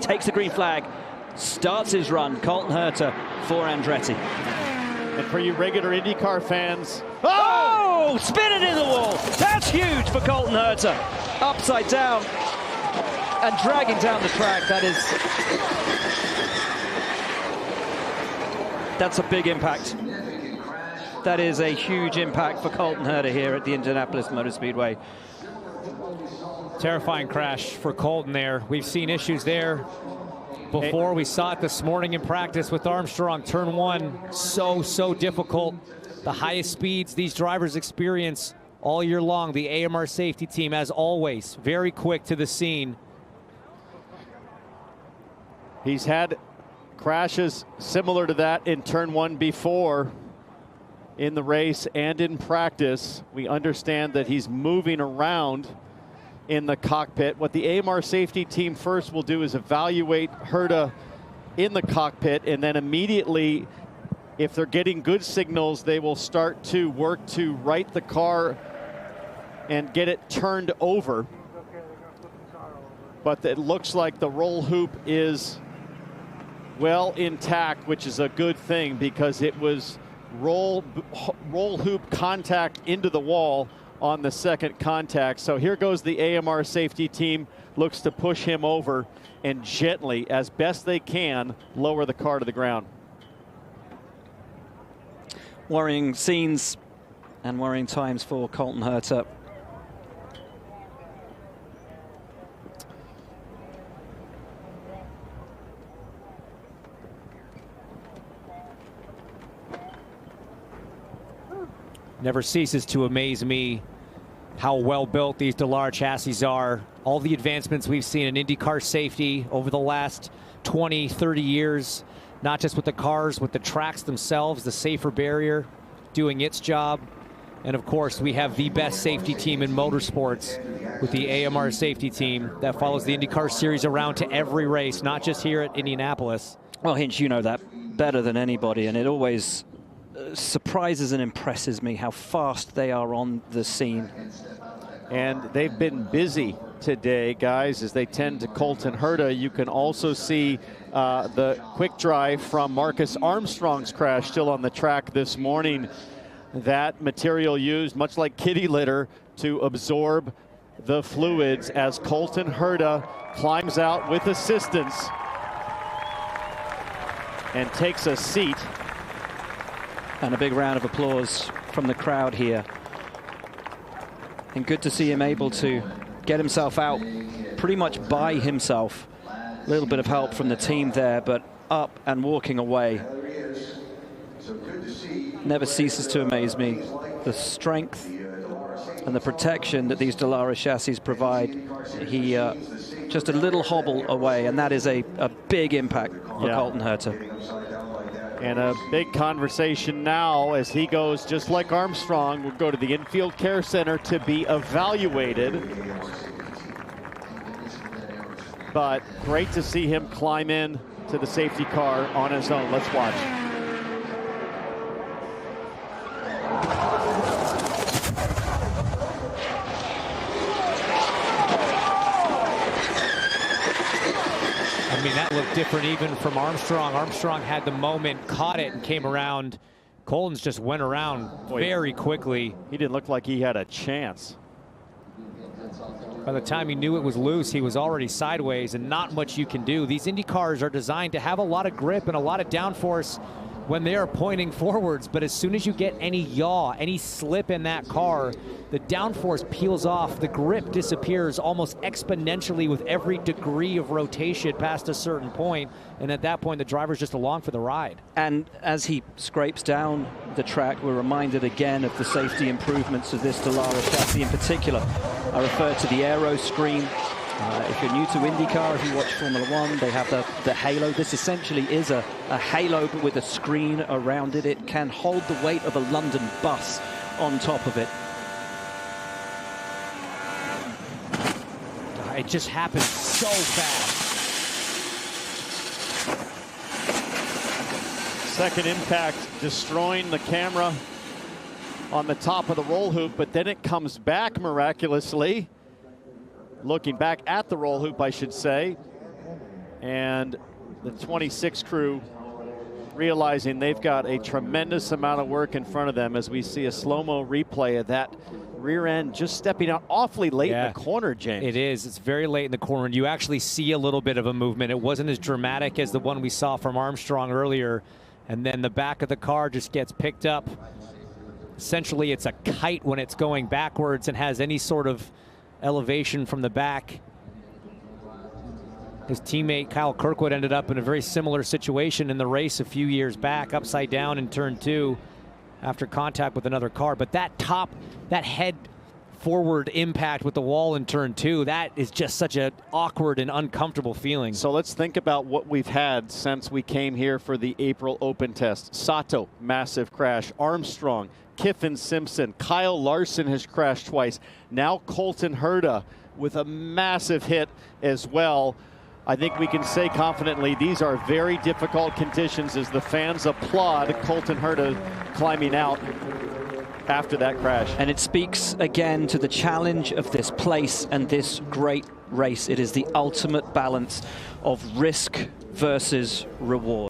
takes the green flag, starts his run. Colton Herta for Andretti. And for you regular IndyCar fans, oh, spin it in the wall. That's huge for Colton Herta. Upside down and dragging down the track. That's a big impact. That is a huge impact for Colton Herta here at the Indianapolis Motor Speedway. Terrifying crash for Colton there. We've seen issues there before. We saw it this morning in practice with Armstrong. Turn one, so difficult. The highest speeds these drivers experience all year long. The AMR safety team, as always, very quick to the scene. He's had crashes similar to that in turn one before in the race and in practice. We understand that he's moving around in the cockpit. What the AMR safety team first will do is evaluate Herta in the cockpit, and then immediately, if they're getting good signals, they will start to work to right the car and get it turned over. But it looks like the roll hoop is well intact, which is a good thing because it was roll hoop contact into the wall on the second contact. So here goes the AMR safety team, looks to push him over and gently, as best they can, lower the car to the ground. Worrying scenes and worrying times for Colton Herta. Never ceases to amaze me how well built these Dallara chassis are. All the advancements we've seen in IndyCar safety over the last 20, 30 years, not just with the cars, with the tracks themselves, the safer barrier doing its job. And of course, we have the best safety team in motorsports with the AMR safety team that follows the IndyCar series around to every race, not just here at Indianapolis. Well, Hinch, you know that better than anybody, and it always surprises and impresses me how fast they are on the scene. And they've been busy today, guys, as they tend to Colton Herta. You can also see the quick drive from Marcus Armstrong's crash still on the track this morning. That material used, much like kitty litter, to absorb the fluids as Colton Herta climbs out with assistance and takes a seat. And a big round of applause from the crowd here. And good to see him able to get himself out pretty much by himself. A little bit of help from the team there, but up and walking away. Never ceases to amaze me. The strength and the protection that these Dallara chassis provide. He just a little hobble away, and that is a big impact for Colton Herta. And a big conversation now as he goes, just like Armstrong, will go to the infield care center to be evaluated. But great to see him climb in to the safety car on his own. Let's watch. I mean, that looked different even from Armstrong. Armstrong had the moment, caught it, and came around. Colton's just went around very quickly. He didn't look like he had a chance. By the time he knew it was loose, he was already sideways, and not much you can do. These Indy cars are designed to have a lot of grip and a lot of downforce when they are pointing forwards, but as soon as you get any yaw, any slip in that car, the downforce peels off, the grip disappears almost exponentially with every degree of rotation past a certain point, and at that point the driver's just along for the ride. And as he scrapes down the track, we're reminded again of the safety improvements of this Dallara chassis in particular. I refer to the aero screen. If you're new to IndyCar, if you watch Formula One, they have the halo. This essentially is a halo, but with a screen around it. It can hold the weight of a London bus on top of it. It just happened so fast. Second impact destroying the camera on the top of the roll hoop, but then it comes back miraculously. Looking back at the roll hoop, I should say. And the 26 crew realizing they've got a tremendous amount of work in front of them as we see a slow-mo replay of that rear end just stepping out awfully late in the corner, James. It is. It's very late in the corner, and you actually see a little bit of a movement. It wasn't as dramatic as the one we saw from Armstrong earlier, and then the back of the car just gets picked up. Essentially, it's a kite when it's going backwards and has any sort of elevation from the back. His teammate Kyle Kirkwood ended up in a very similar situation in the race a few years back, upside down in turn 2 after contact with another car. But that head forward impact with the wall in turn 2, that is just such an awkward and uncomfortable feeling. So let's think about what we've had since we came here for the April Open test. Sato, massive crash. Armstrong, Kiffin Simpson, Kyle Larson has crashed twice. Now Colton Herta with a massive hit as well. I think we can say confidently these are very difficult conditions as the fans applaud Colton Herta climbing out after that crash. And it speaks again to the challenge of this place and this great race. It is the ultimate balance of risk versus reward.